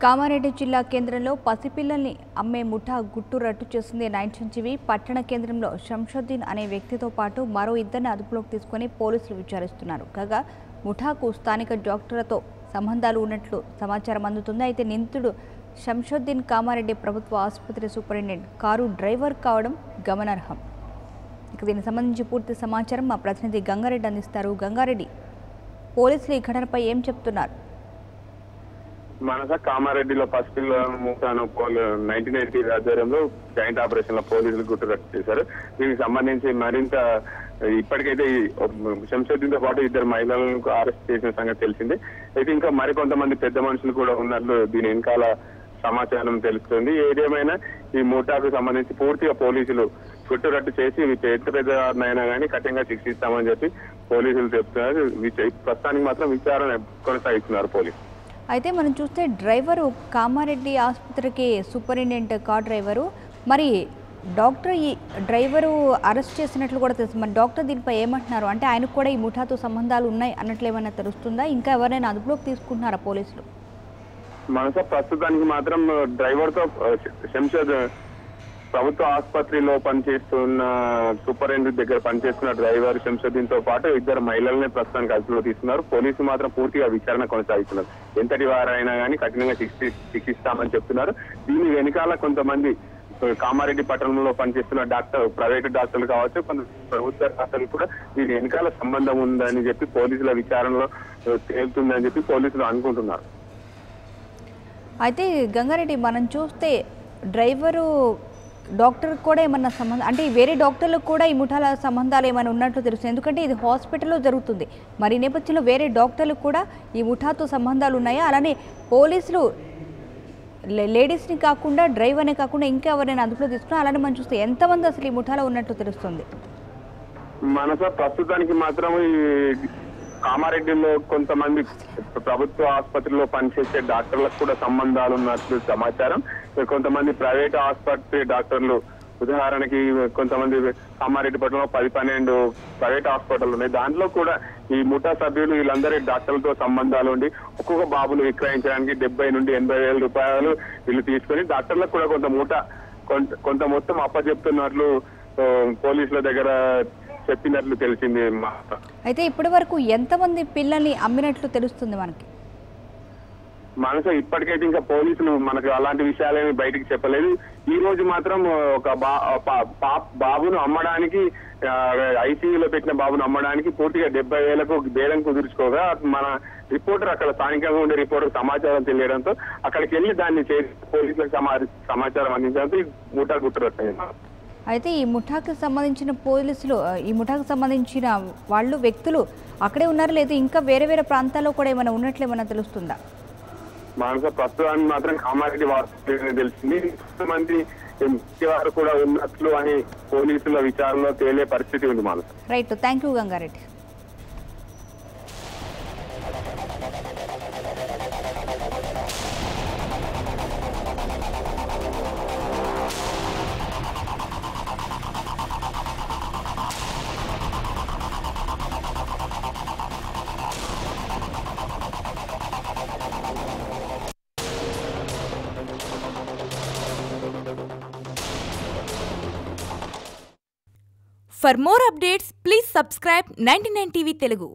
కామారెడ్డి జిల్లా కేంద్రంలో పసిపిల్లల్ని అమ్మే ముఠా గుట్టు రట్టు చేసింది నైట్ సంజీవి. పట్టణ కేంద్రంలో శంషుద్దీన్ అనే వ్యక్తితో పాటు మరో ఇద్దరిని అదుపులోకి తీసుకుని పోలీసులు విచారిస్తున్నారు. కాగా ముఠాకు స్థానిక డాక్టర్లతో సంబంధాలు ఉన్నట్లు సమాచారం అందుతుంది. అయితే నిందితుడు శంషుద్దీన్ కామారెడ్డి ప్రభుత్వ ఆసుపత్రి సూపరింటెండెంట్ కారు డ్రైవర్ కావడం గమనార్హం. ఇక దీనికి సంబంధించి పూర్తి సమాచారం మా ప్రతినిధి గంగారెడ్డి అందిస్తారు. గంగారెడ్డి, పోలీసులు ఈ ఘటనపై ఏం చెప్తున్నారు? మనస కామారెడ్డిలో పసిపిల్లల ముఠాను 1980 ఆధ్వర్యంలో జాయింట్ ఆపరేషన్ లో పోలీసులు గుట్టురట్టు చేశారు. దీనికి సంబంధించి మరింత ఇప్పటికైతే శంషుద్దీన్ తో పాటు ఇద్దరు మహిళలను అరెస్ట్ చేసిన సంగతి తెలిసింది. అయితే ఇంకా మరికొంతమంది పెద్ద మనుషులు కూడా ఉన్నట్లు దీని వెనకాల సమాచారం తెలుస్తుంది. ఏదేమైనా ఈ ముఠాకు సంబంధించి పూర్తిగా పోలీసులు గుట్టురట్టు చేసి పెద్దనైనా కానీ కఠినంగా శిక్షిస్తామని చెప్పి పోలీసులు చెప్తున్నారు. ప్రస్తుతానికి మాత్రం విచారణ కొనసాగిస్తున్నారు పోలీసులు. అయితే మనం చూస్తే డ్రైవరు కామారెడ్డి ఆసుపత్రికి సూపరింటెండెంట్ కార్ డ్రైవరు, మరి డాక్టర్ ఈ డ్రైవరు అరెస్ట్ చేసినట్లు కూడా తెలుసు. మరి డాక్టర్ దీనిపై ఏమంటున్నారు? అంటే ఆయనకు కూడా ఈ ముఠాతో సంబంధాలు ఉన్నాయి అన్నట్లు ఏమైనా తెలుస్తుందా? ఇంకా ఎవరైనా అదుపులోకి తీసుకుంటున్నారా పోలీసులు? మనస ప్రస్తుతానికి మాత్రం డ్రైవర్ తో శంషద్ ప్రభుత్వ ఆసుపత్రిలో పనిచేస్తున్న సూపరింటెండెంట్ దగ్గర పనిచేస్తున్న డ్రైవర్ శంషుద్దీన్ తో పాటు ఇద్దరు మహిళలనే ప్రస్తుతానికి అదుపులో తీసుకున్నారు. పోలీసులు మాత్రం పూర్తిగా విచారణ కొనసాగిస్తున్నారు. ఎంతటి వారైనా కానీ కఠినంగా శిక్షిస్తామని చెప్తున్నారు. దీని వెనకాల కొంతమంది కామారెడ్డి పట్టణంలో పనిచేస్తున్న ప్రైవేటు డాక్టర్లు కావచ్చు, కొంత ప్రభుత్వ డాక్టర్లు కూడా దీని వెనకాల సంబంధం ఉందని చెప్పి పోలీసుల విచారణలో తేలుతుందని చెప్పి పోలీసులు అనుకుంటున్నారు. అయితే గంగారెడ్డి, మనం చూస్తే డ్రైవరు డాక్టర్ కూడా ఏమన్నా సంబంధం, అంటే వేరే డాక్టర్లకు కూడా ఈ ముఠాల సంబంధాలు ఏమైనా ఉన్నట్లు తెలుస్తుంది. ఎందుకంటే ఇది హాస్పిటల్లో జరుగుతుంది. మరి నేపథ్యంలో వేరే డాక్టర్లకు కూడా ఈ ముఠాతో సంబంధాలు ఉన్నాయా? అలానే పోలీసులు లేడీస్ని కాకుండా డ్రైవర్ని కాకుండా ఇంకా ఎవరైనా అదుపులో తీసుకున్నా? అలానే మనం చూస్తే ఎంతమంది అసలు ఈ ముఠాలో ఉన్నట్లు తెలుస్తుంది? మనస ప్రస్తుతానికి మాత్రం ఈ కామారెడ్డిలో కొంతమంది ప్రభుత్వ ఆసుపత్రిలో పనిచేసే డాక్టర్లకు కూడా సంబంధాలు ఉన్నట్లు సమాచారం. కొంతమంది ప్రైవేట్ ఆసుపత్రి డాక్టర్లు, ఉదాహరణకి కొంతమంది కామారెడ్డి పట్టణంలో 10-12 ప్రైవేట్ హాస్పిటల్ ఉన్నాయి. దాంట్లో కూడా ఈ ముఠా సభ్యులు వీళ్ళందరి డాక్టర్లతో సంబంధాలు ఉండి ఒక్కొక్క బాబును విక్రయించడానికి 70 నుండి 80 వేల రూపాయలు వీళ్ళు తీసుకొని డాక్టర్లకు కూడా కొంత మొత్తం అప్పచెప్తున్నట్లు పోలీసుల దగ్గర చెప్పినట్లు తెలిసింది. అయితే ఇప్పటి వరకు ఎంతమంది పిల్లల్ని అమ్మినట్లు తెలుస్తుంది మనకి? మనసు ఇప్పటికైతే ఇంకా పోలీసులు మనకు అలాంటి విషయాలేమి బయటికి చెప్పలేదు. ఈ రోజు మాత్రం ఒక బాబును అమ్మడానికి, ఐసీయూలో పెట్టిన బాబును అమ్మడానికి పూర్తిగా 70,000కు బేరం కుదుర్చుకోగా మన రిపోర్టర్, అక్కడ స్థానికంగా ఉండే రిపోర్టర్ సమాచారం తెలియడంతో అక్కడికి వెళ్ళి దాన్ని చేసి పోలీసులకు సమాచారం అందించడంతో ఈ ముఠా గుట్టురట్టయింది. అయితే ఈ ముఠాకు సంబంధించిన పోలీసులు, ఈ ముఠాకు సంబంధించిన వాళ్ళు వ్యక్తులు అక్కడే ఉన్నారు, లేదా ఇంకా వేరే వేరే ప్రాంతాల్లో కూడా ఏమైనా ఉన్నట్లు ఏమైనా తెలుస్తుందా? మనసు ప్రస్తుతానికి మాత్రం కామారెడ్డి వార్త తెలిసింది. కొంతమంది వారు కూడా ఉన్నట్లు అని పోలీసుల విచారణలో తేలే పరిస్థితి ఉంది. మనసు right, thank you Gangareddy. For more updates, please subscribe 99 TV Telugu.